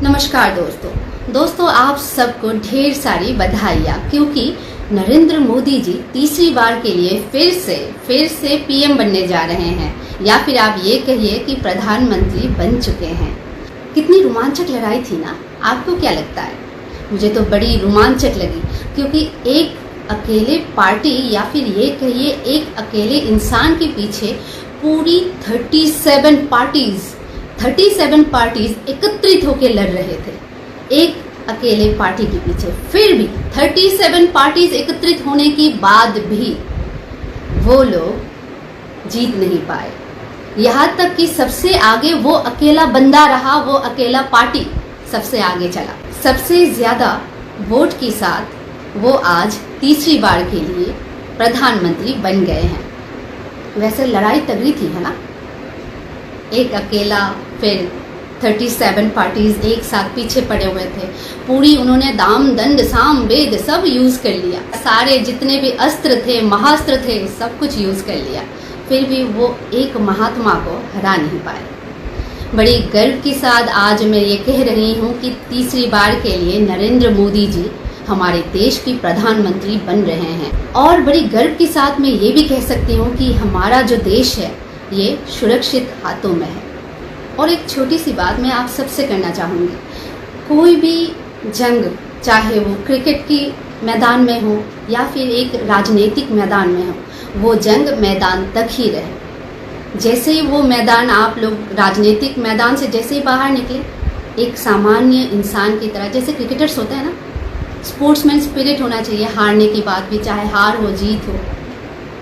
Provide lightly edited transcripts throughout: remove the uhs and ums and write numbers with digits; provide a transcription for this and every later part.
नमस्कार दोस्तों आप सबको ढेर सारी बधाइयाँ, क्योंकि नरेंद्र मोदी जी तीसरी बार के लिए फिर से पीएम बनने जा रहे हैं, या फिर आप ये कहिए कि प्रधानमंत्री बन चुके हैं। कितनी रोमांचक लड़ाई थी ना, आपको क्या लगता है? मुझे तो बड़ी रोमांचक लगी, क्योंकि एक अकेले पार्टी या फिर ये कहिए एक अकेले इंसान के पीछे पूरी 37 पार्टीज एकत्रित होकर लड़ रहे थे एक अकेले पार्टी के पीछे। फिर भी 37 पार्टीज एकत्रित होने के बाद भी वो लोग जीत नहीं पाए। यहाँ तक कि सबसे आगे वो अकेला बंदा रहा, वो अकेला पार्टी सबसे आगे चला। सबसे ज्यादा वोट के साथ वो आज तीसरी बार के लिए प्रधानमंत्री बन गए हैं। वैसे लड़ाई तगड़ी थी, है ना? एक अकेला, फिर 37 पार्टीज एक साथ पीछे पड़े हुए थे। पूरी उन्होंने दाम दंड साम वेद सब यूज कर लिया, सारे जितने भी अस्त्र थे, महास्त्र थे, सब कुछ यूज कर लिया। फिर भी वो एक महात्मा को हरा नहीं पाए। बड़ी गर्व के साथ आज मैं ये कह रही हूँ कि तीसरी बार के लिए नरेंद्र मोदी जी हमारे देश की प्रधानमंत्री बन रहे हैं। और बड़ी गर्व के साथ मैं ये भी कह सकती हूँ कि हमारा जो देश है ये सुरक्षित हाथों में है। और एक छोटी सी बात मैं आप सबसे करना चाहूँगी, कोई भी जंग, चाहे वो क्रिकेट की मैदान में हो या फिर एक राजनीतिक मैदान में हो, वो जंग मैदान तक ही रहे। जैसे ही वो मैदान, आप लोग राजनीतिक मैदान से जैसे ही बाहर निकले, एक सामान्य इंसान की तरह, जैसे क्रिकेटर्स होते हैं ना, स्पोर्ट्समैन स्पिरिट होना चाहिए। हारने की बात भी, चाहे हार हो जीत हो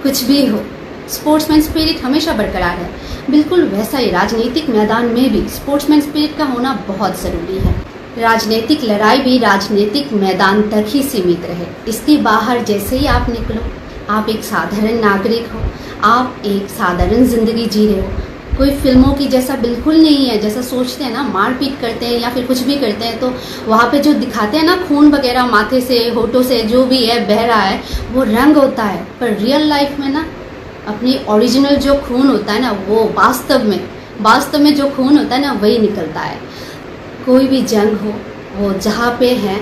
कुछ भी हो, स्पोर्ट्समैन स्पिरिट हमेशा बरकरार है। बिल्कुल वैसा ही राजनीतिक मैदान में भी स्पोर्ट्समैन स्पिरिट का होना बहुत ज़रूरी है। राजनीतिक लड़ाई भी राजनीतिक मैदान तक ही सीमित रहे। इसके बाहर जैसे ही आप निकलो, आप एक साधारण नागरिक हो, आप एक साधारण जिंदगी जी रहे हो। कोई फिल्मों की जैसा बिल्कुल नहीं है, जैसा सोचते हैं ना, मारपीट करते हैं या फिर कुछ भी करते हैं तो वहाँ पे जो दिखाते हैं ना, खून वगैरह माथे से, होठों से जो भी है बह रहा है, वो रंग होता है। पर रियल लाइफ में ना, अपनी ओरिजिनल जो खून होता है ना, वो वास्तव में जो खून होता है ना, वही निकलता है। कोई भी जंग हो, वो जहाँ पे है,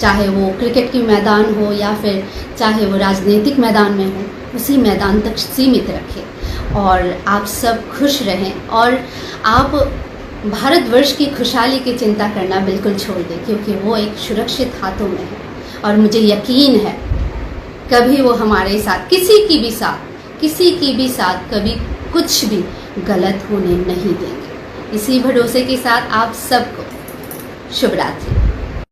चाहे वो क्रिकेट की मैदान हो या फिर चाहे वो राजनीतिक मैदान में हो, उसी मैदान तक सीमित रखें। और आप सब खुश रहें, और आप भारतवर्ष की खुशहाली की चिंता करना बिल्कुल छोड़ दें, क्योंकि वो एक सुरक्षित हाथों में है। और मुझे यकीन है कभी वो हमारे साथ, किसी की भी साथ कभी कुछ भी गलत होने नहीं देंगे। इसी भरोसे के साथ आप सबको शुभ रात्रि।